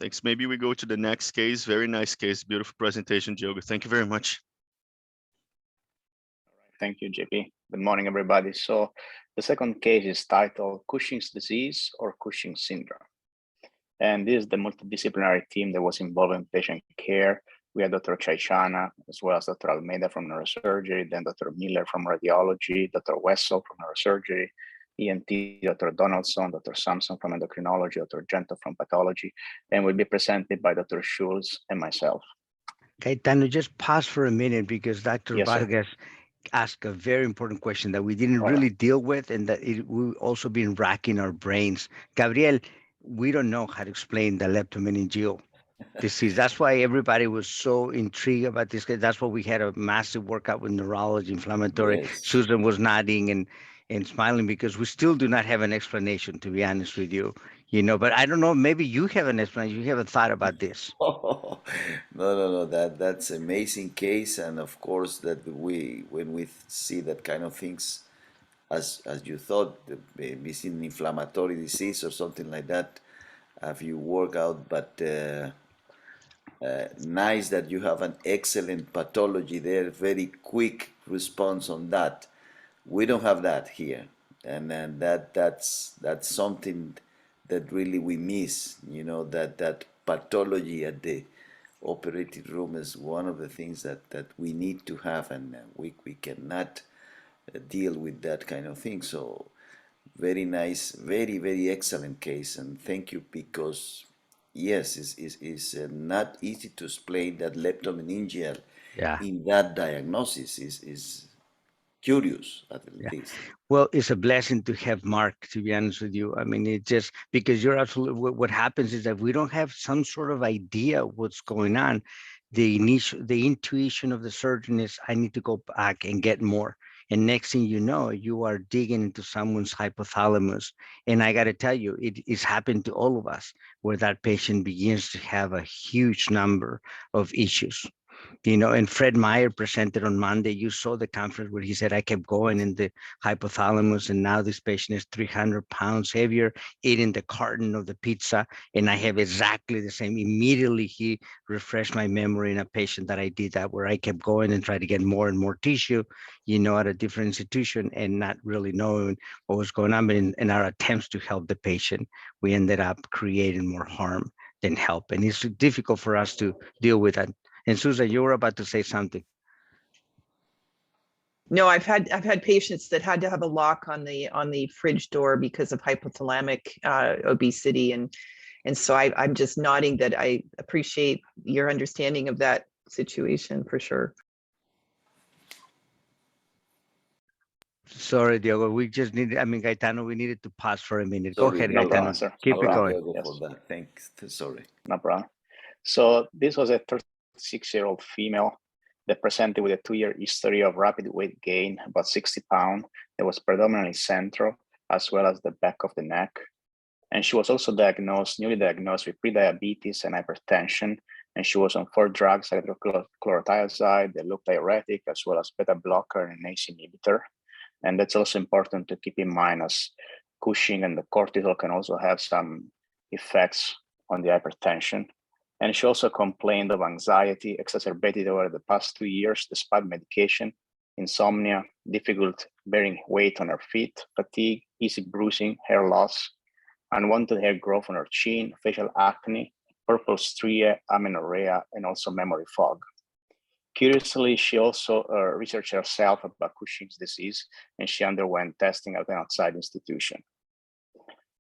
Thanks. Maybe we go to the next case. Very nice case. Beautiful presentation, Diogo. Thank you very much. Thank you, JP. Good morning, everybody. So the second case is titled Cushing's disease or Cushing syndrome. And this is the multidisciplinary team that was involved in patient care. We had Dr. Chaichana, as well as Dr. Almeida from neurosurgery, then Dr. Miller from radiology, Dr. Wessel from neurosurgery, ENT, Dr. Donaldson, Dr. Sampson from endocrinology, Dr. Gento from pathology, and will be presented by Dr. Schulz and myself. Okay, Tanu, just pause for a minute because Dr. Yes, Vargas asked a very important question that we didn't really deal with, and that we've also been racking our brains. Gabriel, we don't know how to explain the leptomeningeal disease. That's why everybody was so intrigued about this. That's why we had a massive workout with neurology, inflammatory. Yes. Susan was nodding and smiling because we still do not have an explanation, to be honest with you. But I don't know, maybe you have an explanation. You haven't thought about this. No. That's amazing case, and of course that when we see that kind of things, as you thought, missing inflammatory disease or something like that, have you work out, but nice that you have an excellent pathology there, very quick response on that. We don't have that here, and then that's something that really we miss. That pathology at the operating room is one of the things that we need to have, and we cannot deal with that kind of thing. So very nice, very excellent case, and thank you, because yes, it's not easy to explain that leptomeningeal in that diagnosis is curious, at least. Well, it's a blessing to have Mark, to be honest with you. I mean, it just, because you're absolutely, what happens is that we don't have some sort of idea what's going on. The intuition of the surgeon is, I need to go back and get more. And next thing you know, you are digging into someone's hypothalamus. And I got to tell you, it is happened to all of us, where that patient begins to have a huge number of issues. And Fred Meyer presented on Monday. You saw the conference where he said, I kept going in the hypothalamus, and now this patient is 300 pounds heavier, eating the carton of the pizza, and I have exactly the same. Immediately, he refreshed my memory in a patient that I did that, where I kept going and tried to get more and more tissue, at a different institution, and not really knowing what was going on. But in our attempts to help the patient, we ended up creating more harm than help. And it's difficult for us to deal with that. And Susan, you were about to say something. No, I've had patients that had to have a lock on the fridge door because of hypothalamic obesity, and so I'm just nodding that I appreciate your understanding of that situation for sure. Sorry, Diogo. We just needed, Gaetano, we needed to pause for a minute. Sorry, Go ahead, no Gaetano. problem, sir. Keep No it problem. going. Yes. For that. Thanks. Sorry. No problem. So this was a 36-year-old female that presented with a 2-year history of rapid weight gain, about 60 pounds. That was predominantly central, as well as the back of the neck. And she was also newly diagnosed with prediabetes and hypertension. And she was on 4 drugs, hydrochlorothiazide, the loop diuretic, as well as beta blocker and ACE inhibitor. And that's also important to keep in mind, as Cushing and the cortisol can also have some effects on the hypertension. And she also complained of anxiety exacerbated over the past 2 years, despite medication, insomnia, difficult bearing weight on her feet, fatigue, easy bruising, hair loss, unwanted hair growth on her chin, facial acne, purple stria, amenorrhea, and also memory fog. Curiously, she also researched herself about Cushing's disease, and she underwent testing at an outside institution.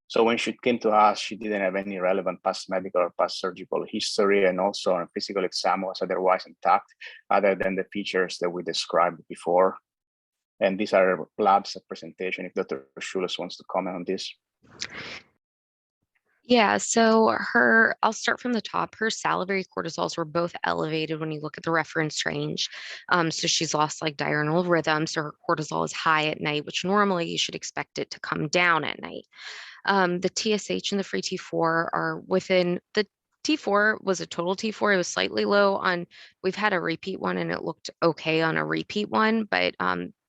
So when she came to us, she didn't have any relevant past medical or past surgical history, and also her physical exam was otherwise intact, other than the features that we described before. And these are labs at presentation, if Dr. Schulz wants to comment on this. Yeah, so I'll start from the top. Her salivary cortisols were both elevated when you look at the reference range. So she's lost like diurnal rhythm. So her cortisol is high at night, which normally you should expect it to come down at night. The TSH and the free T4 are within the T4 was a total T4. It was slightly low on, we've had a repeat one and it looked okay on a repeat one, but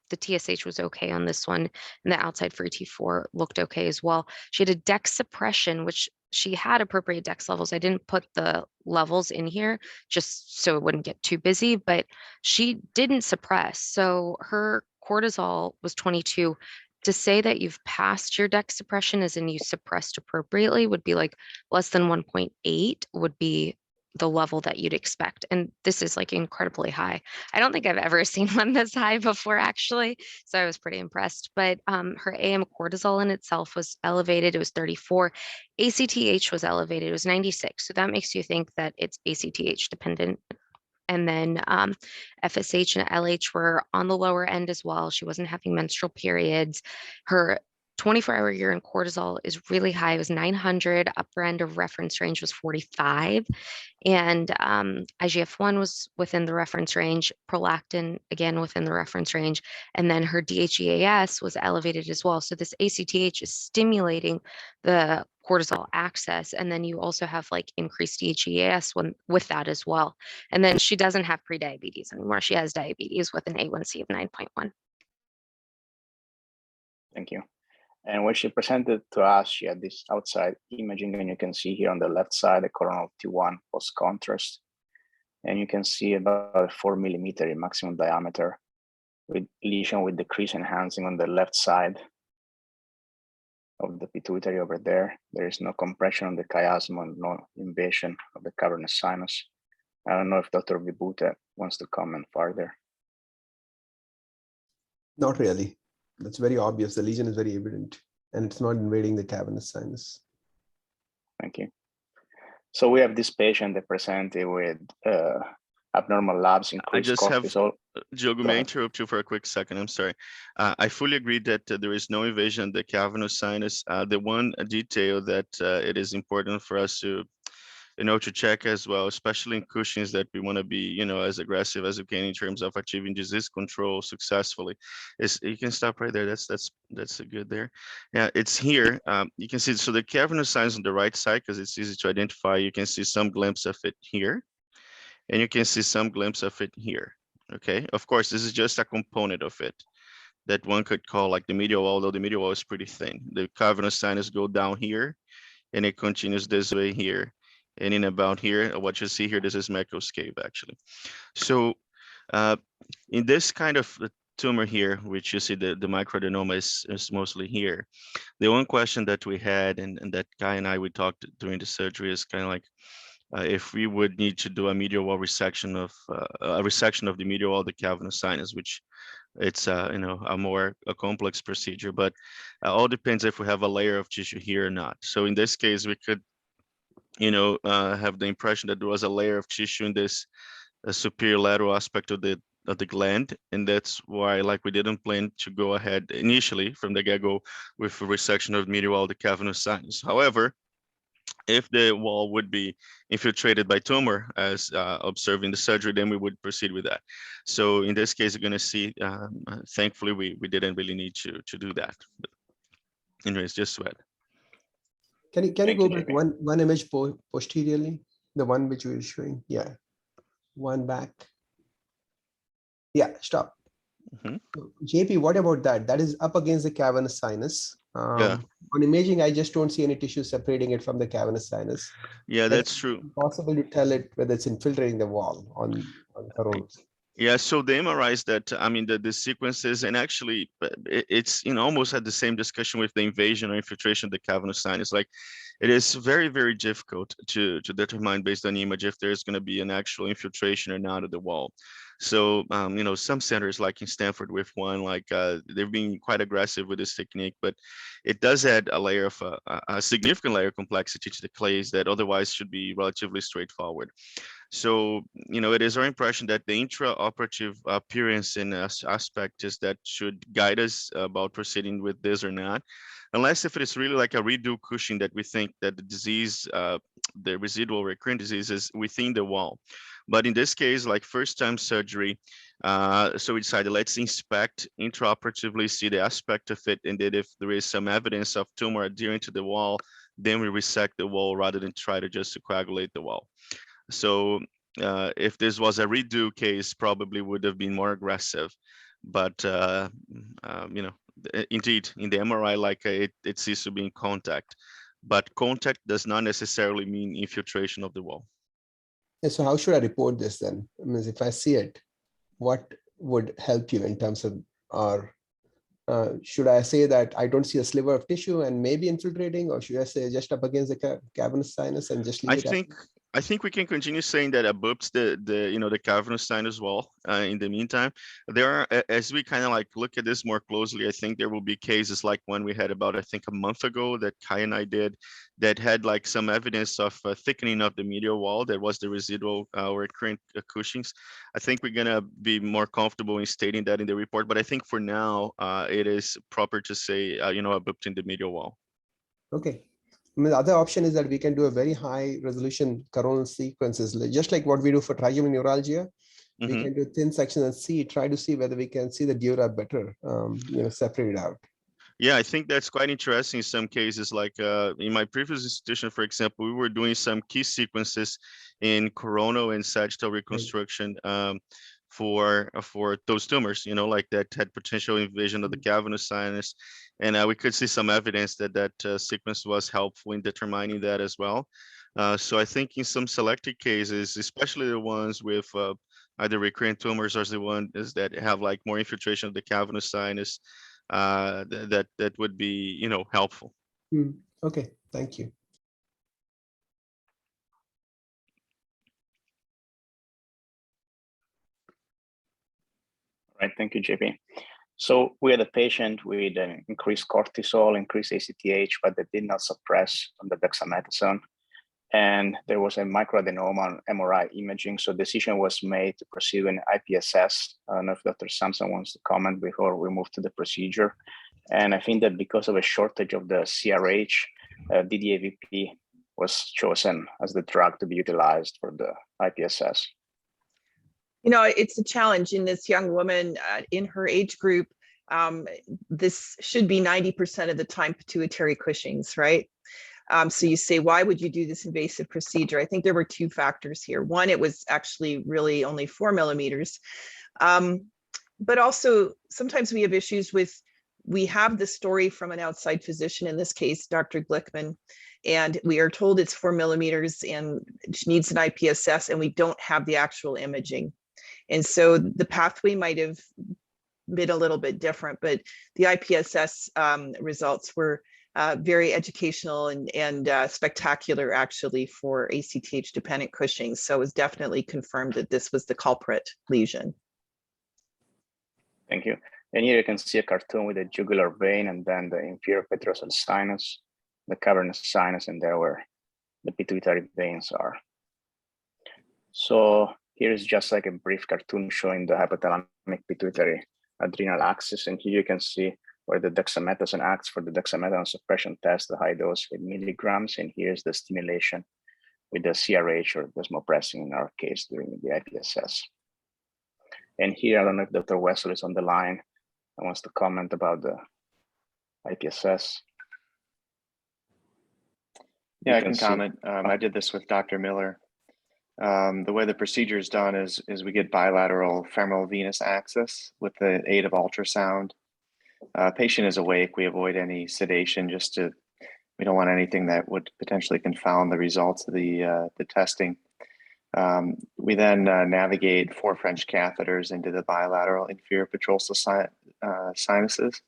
the TSH was okay on this one, and the outside free T4 looked okay as well. She had a DEX suppression, which she had appropriate dex levels. I didn't put the levels in here just so it wouldn't get too busy, but she didn't suppress. So her cortisol was 22. To say that you've passed your dex suppression as in you suppressed appropriately would be like less than 1.8 would be the level that you'd expect. And this is like incredibly high. I don't think I've ever seen one this high before, actually. So I was pretty impressed. But her AM cortisol in itself was elevated. It was 34. ACTH was elevated. It was 96. So that makes you think that it's ACTH dependent. And then FSH and LH were on the lower end as well. She wasn't having menstrual periods. Her 24-hour urine cortisol is really high. It was 900. Upper end of reference range was 45. And IGF-1 was within the reference range, prolactin, again, within the reference range. And then her DHEAS was elevated as well. So this ACTH is stimulating the cortisol axis. And then you also have like increased DHEAS with that as well. And then she doesn't have prediabetes anymore. She has diabetes with an A1C of 9.1. Thank you. And when she presented to us, she had this outside imaging, and you can see here on the left side, the coronal T1 post-contrast. And you can see about 4 millimeter in maximum diameter with lesion with decrease enhancing on the left side of the pituitary over there. There is no compression on the chiasma and no invasion of the cavernous sinus. I don't know if Dr. Vibhuta wants to comment further. Not really. That's very obvious. The lesion is very evident and it's not invading the cavernous sinus. Thank you. So we have this patient that presented with abnormal labs, increased just have- cortisol. Diogo, may I interrupt you for a quick second? I'm sorry. I fully agree that there is no invasion of the cavernous sinus. The one detail that it is important for us to, to check as well, especially in Cushing's, that we want to be, as aggressive as we can in terms of achieving disease control successfully. Is you can stop right there. That's a good there. Yeah, it's here. You can see, so the cavernous sinus on the right side, because it's easy to identify. You can see some glimpse of it here, and you can see some glimpse of it here. Okay, of course, this is just a component of it that one could call like the medial wall, although the medial wall is pretty thin. The cavernous sinus go down here, and it continues this way here. And in about here, what you see here, this is macroscape actually. So in this kind of tumor here, which you see the microadenoma is mostly here. The one question that we had, and that Guy and I, we talked during the surgery, is kind of like, if we would need to do a medial wall resection of the medial wall of the cavernous sinus, which it's a complex procedure, but all depends if we have a layer of tissue here or not. So in this case, we could have the impression that there was a layer of tissue in this superior lateral aspect of the gland, and that's why, like, we didn't plan to go ahead initially from the get-go with a resection of the medial wall of the cavernous sinus. However, if the wall would be infiltrated by tumor, as observed in the surgery, then we would proceed with that. So in this case, you're going to see, thankfully, we didn't really need to do that. But anyways, just sweat. Can you go back one image posteriorly? The one which we were showing. Yeah. One back. Yeah, stop. Mm-hmm. JP, what about that? That is up against the cavernous sinus. Yeah. On imaging, I just don't see any tissue separating it from the cavernous sinus. Yeah, that's true. It's possible to tell it whether it's infiltrating the wall on coronal. Yeah, so the MRIs that, the sequences, and actually it's, almost had the same discussion with the invasion or infiltration of the cavernous sinus. Like, it is very, very difficult to determine based on the image if there's going to be an actual infiltration or not of the wall. So, some centers, like in Stanford with one, like they've been quite aggressive with this technique, but it does add a layer of a significant layer of complexity to the clays that otherwise should be relatively straightforward. So, it is our impression that the intraoperative appearance and aspect is that should guide us about proceeding with this or not, unless if it is really like a redo Cushing that we think that the disease, the residual recurrent disease is within the wall. But in this case, like first time surgery, so we decided let's inspect intraoperatively, see the aspect of it, and then if there is some evidence of tumor adhering to the wall, then we resect the wall rather than try to just coagulate the wall. So if this was a redo case, probably would have been more aggressive. But, indeed, in the MRI, like it seems to be in contact. but contact does not necessarily mean infiltration of the wall. And so how should I report this then? I mean, if I see it, what would help you in terms of, or should I say that I don't see a sliver of tissue and maybe infiltrating, or should I say just up against the cavernous sinus and just leave it? I think we can continue saying that above the cavernous sinus wall. In the meantime, there are, as we kind of like look at this more closely, I think there will be cases like one we had about, I think, a month ago that Kai and I did, that had like some evidence of thickening of the medial wall that was the residual or recurrent Cushing's. I think we're gonna be more comfortable in stating that in the report, but I think for now it is proper to say above in the medial wall. Okay. I mean, the other option is that we can do a very high resolution coronal sequences, just like what we do for trigeminal neuralgia. We can do thin sections and try to see whether we can see the dura better, separated out. Yeah, I think that's quite interesting in some cases. Like in my previous institution, for example, we were doing some key sequences in coronal and sagittal reconstruction for those tumors, like that had potential invasion of the cavernous sinus. And we could see some evidence that sequence was helpful in determining that as well. So I think in some selected cases, especially the ones with either recurrent tumors or the ones that have like more infiltration of the cavernous sinus, that would be helpful. Okay, thank you. Right, thank you, JP. So we had a patient with an increased cortisol, increased ACTH, but that did not suppress on the dexamethasone. And there was a microadenoma on MRI imaging. So decision was made to proceed with an IPSS. I don't know if Dr. Sampson wants to comment before we move to the procedure. And I think that because of a shortage of the CRH, DDAVP was chosen as the drug to be utilized for the IPSS. It's a challenge in this young woman in her age group. This should be 90% of the time pituitary Cushing's, right? So you say, why would you do this invasive procedure? I think there were two factors here. One, it was actually really only 4 millimeters. But also sometimes we have issues with, we have the story from an outside physician, in this case, Dr. Glickman, and we are told it's 4 millimeters and she needs an IPSS, and we don't have the actual imaging. And so the pathway might have been a little bit different, but the IPSS results were very educational and spectacular, actually, for ACTH dependent Cushing. So it was definitely confirmed that this was the culprit lesion. Thank you. And here you can see a cartoon with the jugular vein and then the inferior petrosal sinus, the cavernous sinus, and there where the pituitary veins are. So here's just like a brief cartoon showing the hypothalamic pituitary adrenal axis. And here you can see where the dexamethasone acts for the dexamethasone suppression test, the high dose 8 milligrams. And here's the stimulation with the CRH or desmopressin in our case during the IPSS. And here, I don't know if Dr. Wessel is on the line and wants to comment about the IPSS. Yeah, I can comment. I did this with Dr. Miller. The way the procedure is done is we get bilateral femoral venous access with the aid of ultrasound. Patient is awake. We avoid any sedation we don't want anything that would potentially confound the results of the testing. We then navigate 4 French catheters into the bilateral inferior petrosal sinuses.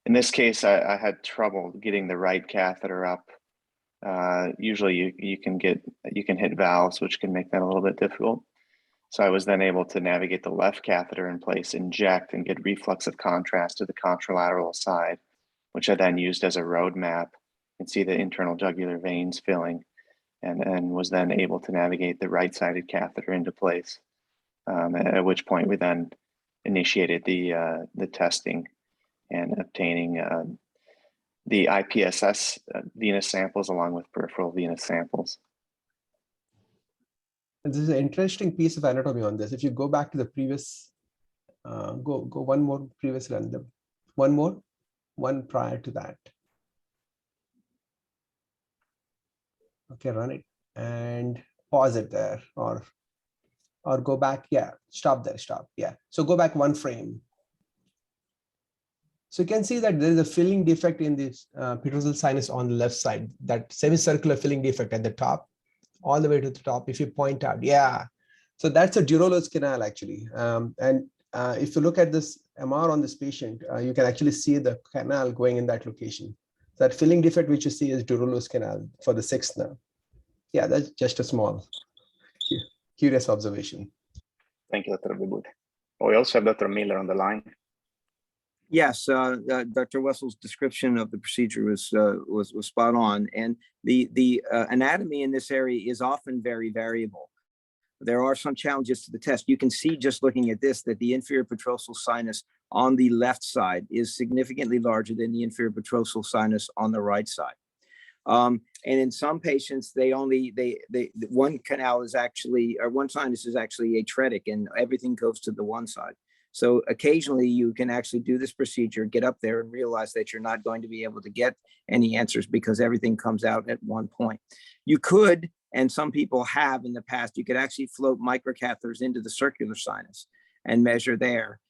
In this case, I had trouble getting the right catheter up. Usually you can hit valves, which can make that a little bit difficult. So I was then able to navigate the left catheter in place, inject, and get reflexive contrast to the contralateral side, which I then used as a roadmap and see the internal jugular veins filling, and was then able to navigate the right-sided catheter into place. At which point we then initiated the testing and obtaining the IPSS venous samples along with peripheral venous samples. And this is an interesting piece of anatomy on this. If you go back to the previous, go one more previous run, one prior to that. Okay, run it and pause it there, or go back. Yeah, stop there, stop. Yeah, so go back 1 frame. So you can see that there is a filling defect in this petrosal sinus on the left side, that semicircular filling defect at the top, all the way to the top. If you point out, yeah. So that's a durolus canal actually. If you look at this MR on this patient, you can actually see the canal going in that location. That filling defect which you see is durolus canal for the sixth nerve. Yeah, that's just a small, curious observation. Thank you, Dr. Vibhuti. We also have Dr. Miller on the line. Yes, Dr. Wessel's description of the procedure was spot on, and the anatomy in this area is often very variable. There are some challenges to the test. You can see just looking at this that the inferior petrosal sinus on the left side is significantly larger than the inferior petrosal sinus on the right side. And in some patients, one canal is actually, or one sinus is actually atretic, and everything goes to the one side. So occasionally you can actually do this procedure, get up there and realize that you're not going to be able to get any answers because everything comes out at one point. You could, and some people have in the past, you could actually float microcatheters into the circular sinus and measure there.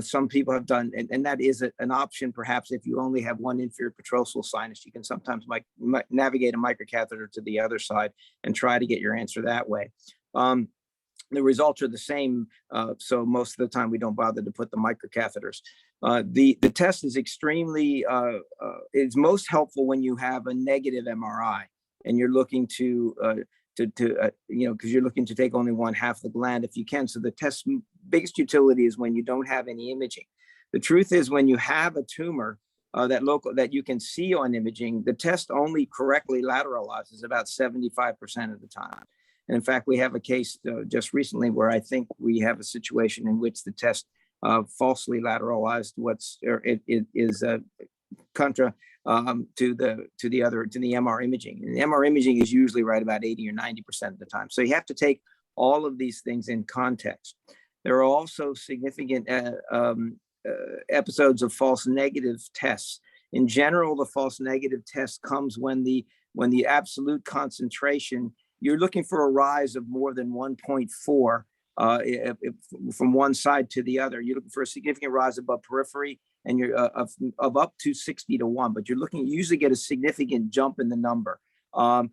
Some people have done, and that is an option perhaps if you only have one inferior petrosal sinus. You can sometimes navigate a microcatheter to the other side and try to get your answer that way. The results are the same, so most of the time we don't bother to put the microcatheters. The test is extremely, is most helpful when you have a negative MRI and you're looking to because you're looking to take only one half the gland if you can. So the test's biggest utility is when you don't have any imaging. The truth is when you have a tumor that you can see on imaging, the test only correctly lateralizes about 75% of the time. And in fact, we have a case just recently where I think we have a situation in which the test falsely lateralized it is contra to the MR imaging. And the MR imaging is usually right about 80 or 90% of the time. So you have to take all of these things in context. There are also significant episodes of false negative tests. In general, the false negative test comes when the absolute concentration, you're looking for a rise of more than 1.4 from one side to the other. You're looking for a significant rise above periphery, and you're of up to 60 to 1, but you usually get a significant jump in the number. 10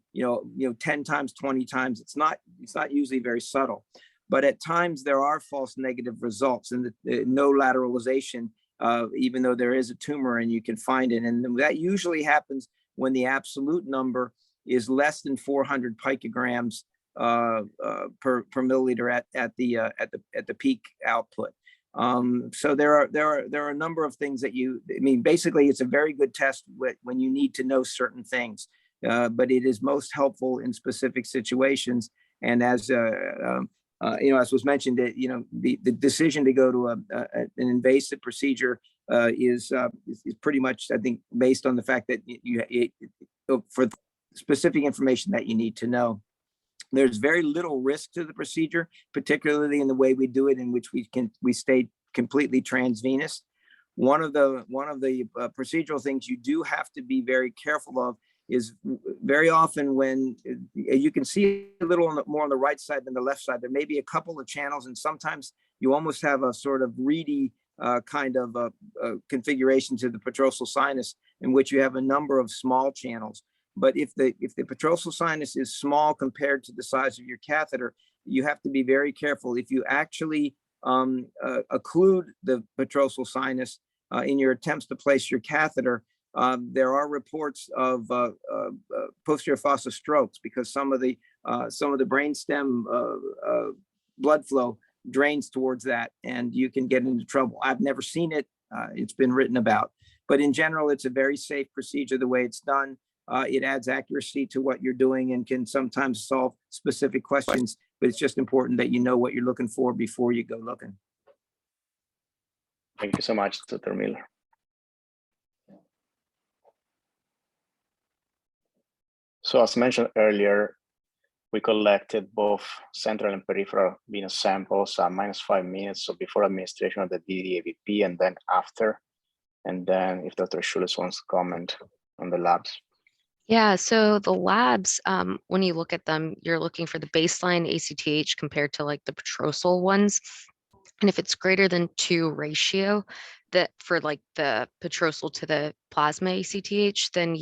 times, 20 times. It's not usually very subtle, but at times there are false negative results and no lateralization, even though there is a tumor and you can find it. And that usually happens when the absolute number is less than 400 picograms per milliliter at the peak output. So there are a number of things that basically it's a very good test when you need to know certain things, but it is most helpful in specific situations. And as as was mentioned, the decision to go to an invasive procedure is pretty much, I think, based on the fact that for specific information that you need to know. There's very little risk to the procedure, particularly in the way we do it, in which we stay completely transvenous. One of the procedural things you do have to be very careful of is very often when you can see a little more on the right side than the left side, there may be a couple of channels, and sometimes you almost have a sort of reedy kind of configuration to the petrosal sinus in which you have a number of small channels. But if the petrosal sinus is small compared to the size of your catheter, you have to be very careful. If you actually occlude the petrosal sinus in your attempts to place your catheter, there are reports of posterior fossa strokes because some of the brainstem blood flow drains towards that, and you can get into trouble. I've never seen it. It's been written about, but in general, it's a very safe procedure the way it's done. It adds accuracy to what you're doing and can sometimes solve specific questions, but it's just important that you know what you're looking for before you go looking. Thank you so much, Dr. Miller. So as mentioned earlier, we collected both central and peripheral venous samples at -5 minutes, so before administration of the DDAVP and then after. And then if Dr. Schules wants to comment on the labs. Yeah, so the labs, when you look at them, you're looking for the baseline ACTH compared to like the petrosal ones. And if it's greater than 2 ratio, that for like the petrosal to the plasma ACTH, then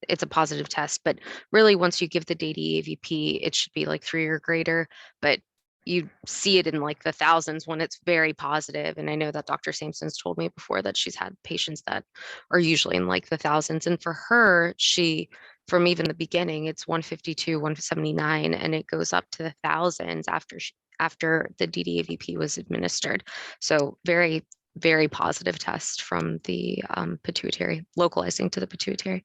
it's a positive test. But really, once you give the DDAVP, it should be like 3 or greater. But you see it in like the thousands when it's very positive. And I know that Dr. Sampson's told me before that she's had patients that are usually in like the thousands. And for her, from even the beginning, it's 152, 179, and it goes up to the thousands after the DDAVP was administered. So very, very positive test from the pituitary, localizing to the pituitary.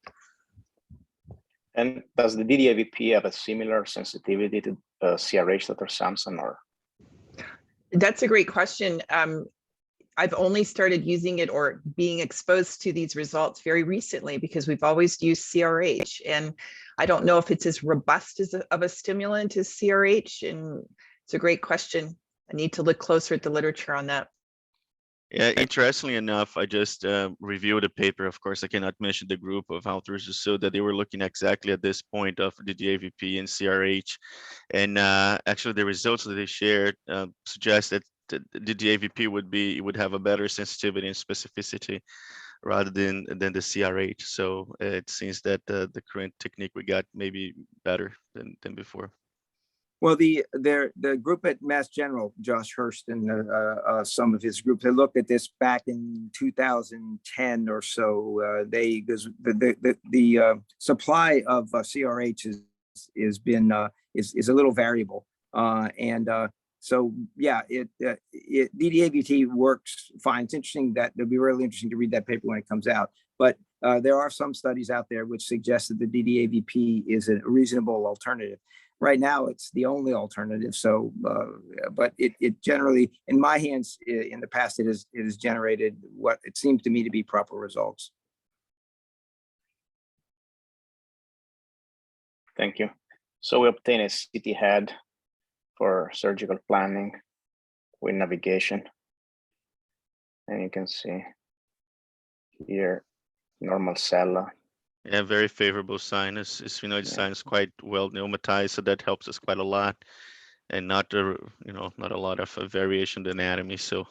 And does the DDAVP have a similar sensitivity to CRH, Dr. Sampson, or? That's a great question. I've only started using it or being exposed to these results very recently because we've always used CRH. And I don't know if it's as robust of a stimulant as CRH. And it's a great question. I need to look closer at the literature on that. Yeah, interestingly enough, I just reviewed a paper. Of course, I cannot mention the group of authors who showed that they were looking exactly at this point of the DAVP and CRH. And actually, the results that they shared suggest that the DAVP would have a better sensitivity and specificity rather than the CRH. So it seems that the current technique we got may be better than before. Well, the group at Mass General, Josh Hurst and some of his group, they looked at this back in 2010 or so. Because the supply of CRH is a little variable, so yeah, DDAVT works fine. It's interesting that it'll be really interesting to read that paper when it comes out. But there are some studies out there which suggest that the DDAVP is a reasonable alternative. Right now, it's the only alternative. So, but it generally, in my hands, in the past, it has generated what it seems to me to be proper results. Thank you. So we obtain a CT head for surgical planning with navigation. And you can see here, normal cella. Yeah, very favorable sinus. Sphenoid sinus quite well pneumatized, so that helps us quite a lot, and not a lot of variation in anatomy. So,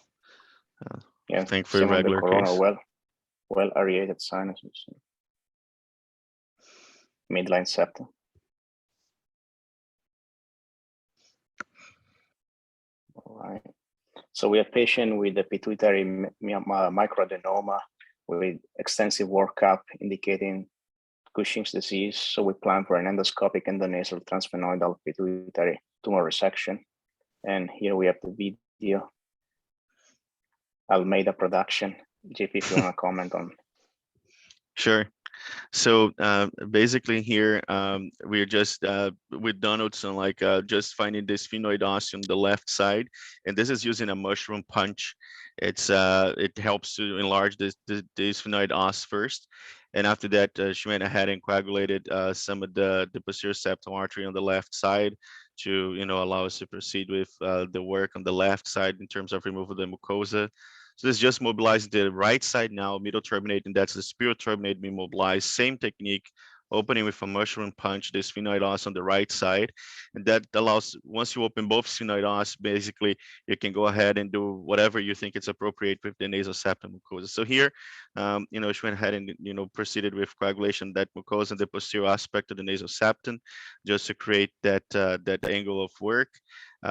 yeah, thankfully, regular case. Well aerated sinus. Midline septum. All right. So we have a patient with a pituitary microadenoma with extensive workup indicating Cushing's disease. So we plan for an endoscopic endonasal transsphenoidal pituitary tumor resection. And here we have the video. Almeida production. JP, if you want to comment on. Sure. So basically here we're just with Donaldson, like just finding this sphenoid os on the left side, and this is using a mushroom punch. It helps to enlarge the sphenoid os first, and after that she went ahead and coagulated some of the posterior septal artery on the left side to allow us to proceed with the work on the left side in terms of removal of the mucosa. So this is just mobilizing the right side now, middle turbinate, and that's the superior turbinate being mobilized. Same technique, opening with a mushroom punch, the sphenoid os on the right side. And that allows, once you open both sphenoid os, basically, you can go ahead and do whatever you think it's appropriate with the nasal septum mucosa. So here, she went ahead and, proceeded with coagulation that mucosa in the posterior aspect of the nasal septum, just to create that angle of work.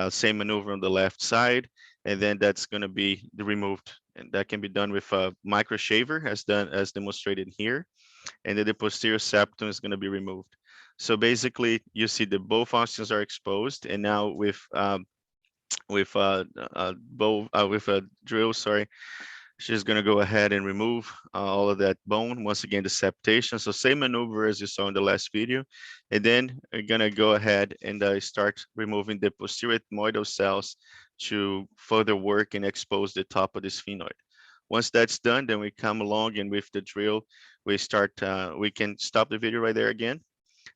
Same maneuver on the left side, and then that's going to be removed, and that can be done with a micro shaver as demonstrated here, and then the posterior septum is going to be removed. So basically, you see that both osteons are exposed, and now with a drill, she's going to go ahead and remove all of that bone. Once again, the septation. So same maneuver as you saw in the last video. And then we're going to go ahead and start removing the posterior ethmoidal cells to further work and expose the top of the sphenoid. Once that's done, then we come along, and with the drill, we start, we can stop the video right there again.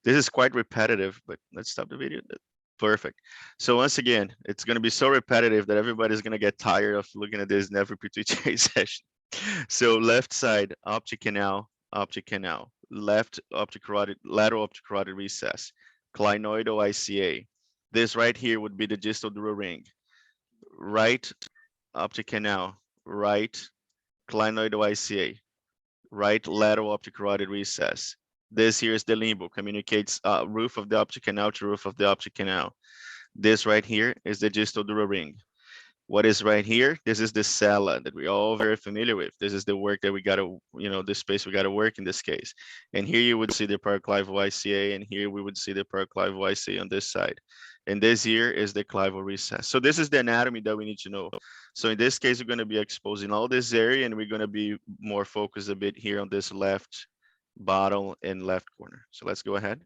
This is quite repetitive, but let's stop the video. Perfect. So once again, it's going to be so repetitive that everybody's going to get tired of looking at this in every pituitary session. So left side, optic canal, left optic carotid, lateral optic carotid recess, clinoidal ICA. This right here would be the distal dural ring. Right optic canal, right clinoidal ICA, right lateral optic carotid recess. This here is the limbo, communicates roof of the optic canal to roof of the optic canal. This right here is the distal dural ring. What is right here? This is the sala that we're all very familiar with. This is the work that we got to, the space we got to work in this case. And here you would see the paraclival ICA, and here we would see the paraclival ICA on this side. And this here is the clival recess. So this is the anatomy that we need to know. So in this case, we're going to be exposing all this area, and we're going to be more focused a bit here on this left bottom and left corner. So let's go ahead.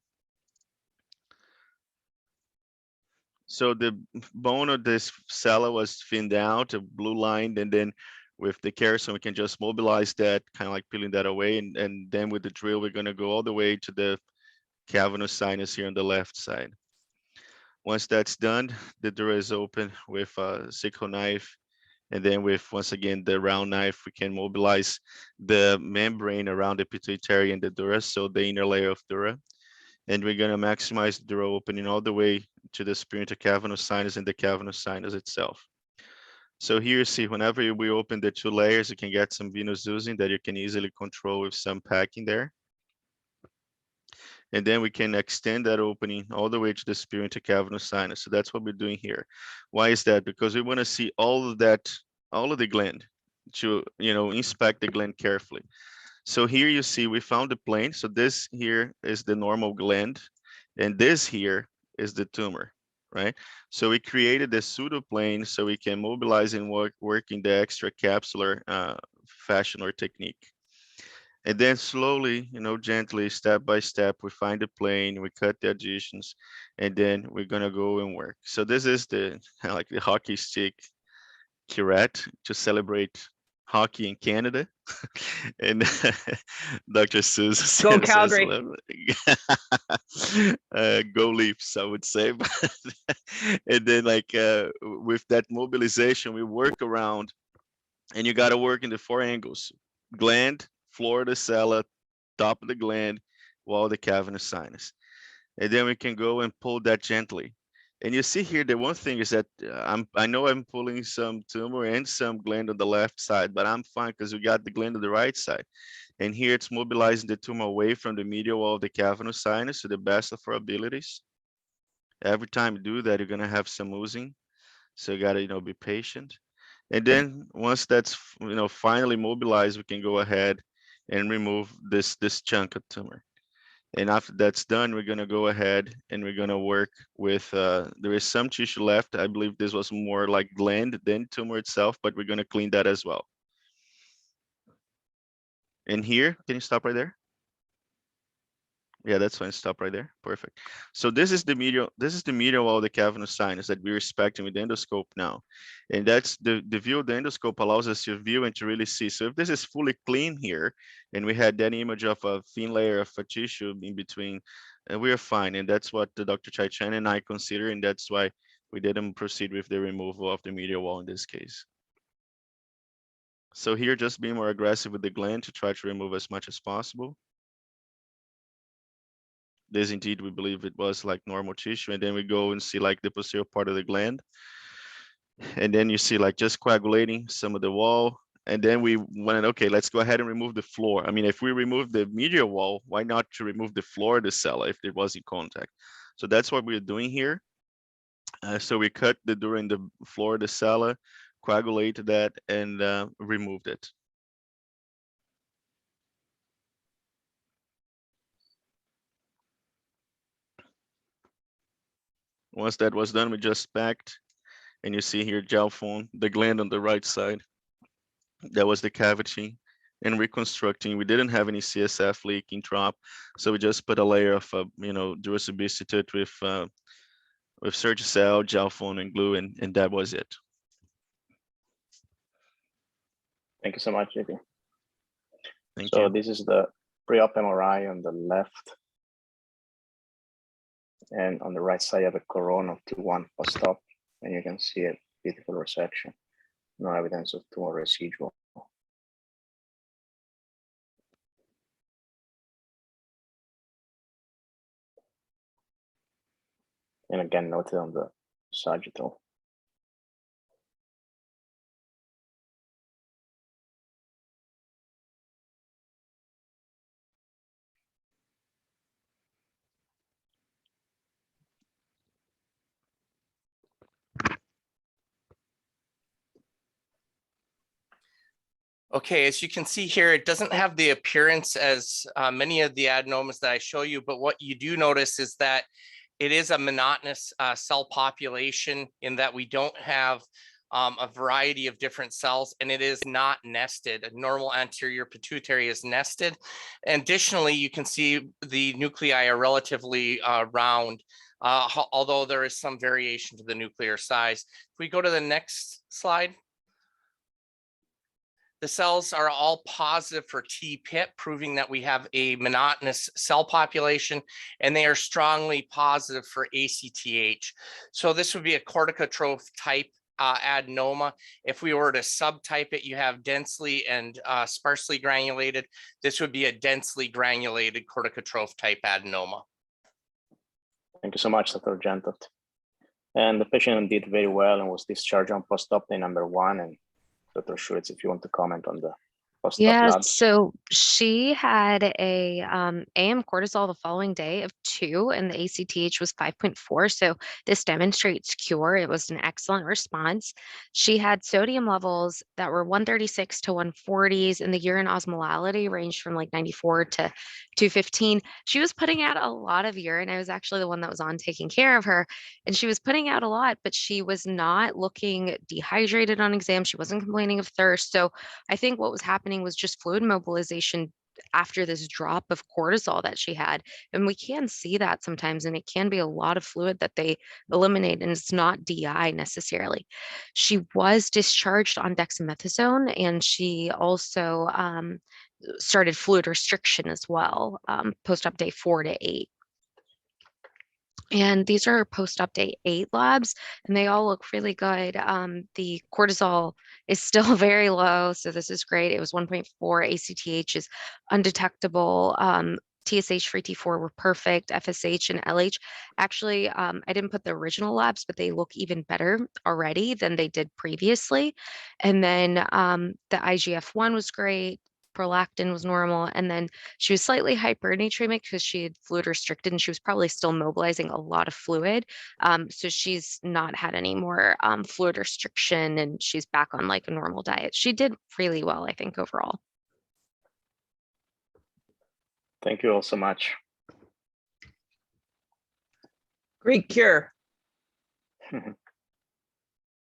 So the bone of this sala was thinned out, blue lined, and then with the kerosene, we can just mobilize that, kind of like peeling that away. And then with the drill, we're gonna go all the way to the cavernous sinus here on the left side. Once that's done, the dura is open with a sickle knife. And then with, once again, the round knife, we can mobilize the membrane around the pituitary and the dura, so the inner layer of dura. And we're gonna maximize the dura opening all the way to the superior cavernous sinus and the cavernous sinus itself. So here you see, whenever we open the two layers, you can get some venous oozing that you can easily control with some packing there. And then we can extend that opening all the way to the superior cavernous sinus. So that's what we're doing here. Why is that? Because we want to see all of that, all of the gland, to inspect the gland carefully. So here you see we found the plane. So this here is the normal gland, and this here is the tumor, right? So we created the pseudoplane so we can mobilize and work in the extracapsular fashion or technique. And then slowly, gently, step by step, we find the plane, we cut the adhesions, and then we're gonna go and work. So this is the like the hockey stick curette to celebrate hockey in Canada. And Dr. Seuss Go says, Calgary. go Leafs, I would say. And then with that mobilization, we work around, and you got to work in the four angles: gland, floor of the sala, top of the gland, wall of the cavernous sinus. And then we can go and pull that gently. And you see here, the one thing is that I know I'm pulling some tumor and some gland on the left side, but I'm fine because we got the gland on the right side. And here it's mobilizing the tumor away from the medial wall of the cavernous sinus to the best of our abilities. Every time you do that, you're gonna have some oozing. So you gotta, be patient. And then once that's, finally mobilized, we can go ahead and remove this chunk of tumor. And after that's done, we're gonna go ahead and we're gonna work with, there is some tissue left. I believe this was more like gland than tumor itself, but we're gonna clean that as well. And here, can you stop right there? Yeah, that's fine. Stop right there. Perfect. So this is the medial wall of the cavernous sinus that we're expecting with the endoscope now. And that's the view of the endoscope allows us to view and to really see. So if this is fully clean here, and we had that image of a thin layer of a tissue in between, we are fine. And that's what the Dr. Chai Chen and I consider, and that's why we didn't proceed with the removal of the medial wall in this case. So here, just being more aggressive with the gland to try to remove as much as possible. This indeed, we believe it was like normal tissue. And then we go and see like the posterior part of the gland. And then you see like just coagulating some of the wall. And then we went, okay, let's go ahead and remove the floor. I mean, if we remove the medial wall, why not to remove the floor of the cella if it was in contact? So that's what we're doing here. So we cut the during the floor of the cella, coagulated that, and removed it. Once that was done, we just packed, and you see here gel foam, the gland on the right side. That was the cavity. And reconstructing, we didn't have any CSF leaking drop, so we just put a layer of, dural substitute with Surgicel, gel foam, and glue, and that was it. Thank you so much, JP. Thank So you. this is the pre-op MRI on the left. And on the right side, you have a corona of T1 post-op, and you can see a beautiful resection. No evidence of tumor residual. And again, noted on the sagittal. Okay, as you can see here, it doesn't have the appearance as many of the adenomas that I show you, but what you do notice is that it is a monotonous cell population in that we don't have a variety of different cells, and it is not nested. A normal anterior pituitary is nested. And additionally, you can see the nuclei are relatively round, although there is some variation to the nuclear size. If we go to the next slide. The cells are all positive for T-PIP, proving that we have a monotonous cell population, and they are strongly positive for ACTH. So this would be a corticotroph type adenoma. If we were to subtype it, you have densely and sparsely granulated. This would be a densely granulated corticotroph type adenoma. Thank you so much, Dr. Gentot. And the patient did very well and was discharged on post-op day number 1. And Dr. Schultz, if you want to comment on the post-op Yeah, labs. so she had a AM cortisol the following day of 2, and the ACTH was 5.4. So this demonstrates cure. It was an excellent response. She had sodium levels that were 136 to 140s, and the urine osmolality ranged from like 94 to 215. She was putting out a lot of urine. I was actually the one that was on taking care of her, and she was putting out a lot, but she was not looking dehydrated on exam. She wasn't complaining of thirst. So I think what was happening was just fluid mobilization after this drop of cortisol that she had. And we can see that sometimes, and it can be a lot of fluid that they eliminate, and it's not DI necessarily. She was discharged on dexamethasone, and she also started fluid restriction as well, post-op day 4 to 8. And these are post-op day 8 labs, and they all look really good. The cortisol is still very low, so this is great. It was 1.4. ACTH is undetectable. TSH, free T4 were perfect. FSH and LH. Actually, I didn't put the original labs, but they look even better already than they did previously. And then the IGF-1 was great. Prolactin was normal, and then she was slightly hypernatremic because she had fluid restricted, and she was probably still mobilizing a lot of fluid. So she's not had any more fluid restriction, and she's back on like a normal diet. She did really well, I think, overall. Thank you all so much. Great cure. I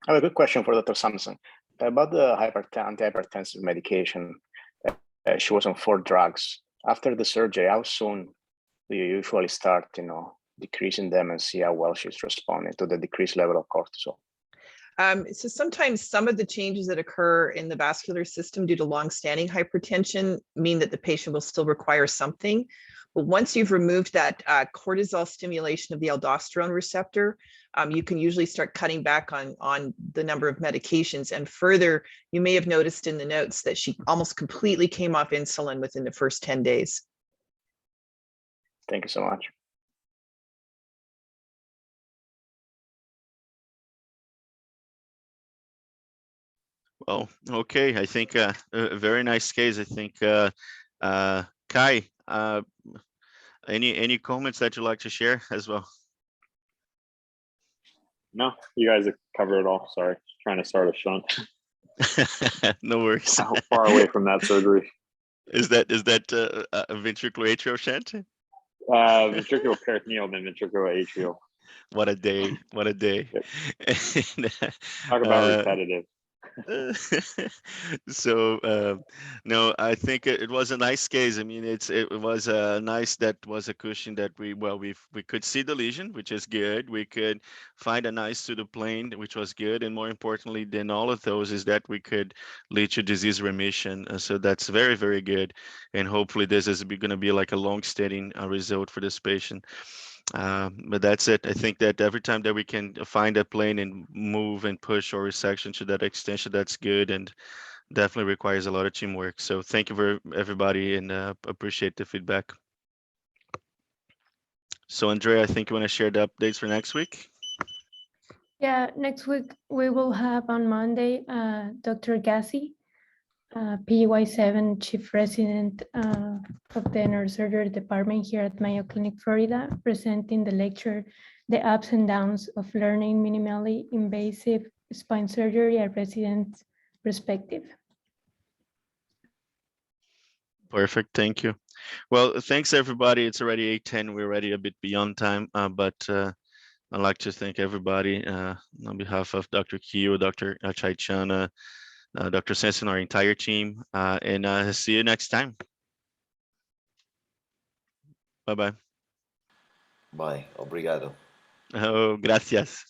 have a good question for Dr. Sampson about the antihypertensive medication. She was on 4 drugs. After the surgery, how soon do you usually start, decreasing them and see how well she's responding to the decreased level of cortisol? So sometimes some of the changes that occur in the vascular system due to long-standing hypertension mean that the patient will still require something. But once you've removed that cortisol stimulation of the aldosterone receptor, you can usually start cutting back on the number of medications. And further, you may have noticed in the notes that she almost completely came off insulin within the first 10 days. Thank you so much. Well, okay. I think a very nice case. I think Kai, any comments that you'd like to share as well? No, you guys have covered it all. Sorry, trying to start a shunt. No worries. How far away from that surgery? Is that a ventricular atrial shunt? Ventricular peritoneal, then ventricular atrial. What a day! What a day! Yep. Talk about repetitive. So no, I think it was a nice case. I mean, it was nice that was a cushion that we could see the lesion, which is good. We could find a nice pseudoplane, which was good, and more importantly than all of those is that we could lead to disease remission. So that's very, very good, and hopefully this is going to be like a long-standing result for this patient. But that's it. I think that every time that we can find a plane and move and push our resection to that extension, that's good and definitely requires a lot of teamwork. So thank you for everybody, and appreciate the feedback. So Andrea, I think you want to share the updates for next week? Yeah, next week we will have on Monday Dr. Gassi, PY7 Chief Resident of the Neurosurgery Department here at Mayo Clinic Florida, presenting the lecture, The Ups and Downs of Learning Minimally Invasive Spine Surgery at Resident's Perspective. Perfect. Thank you. Well, thanks everybody. It's already 8:10. We're already a bit beyond time, but I'd like to thank everybody on behalf of Dr. Kio, Dr. Chaichana, Dr. Sensen, our entire team, and see you next time. Bye-bye. Bye. Obrigado. Oh, gracias.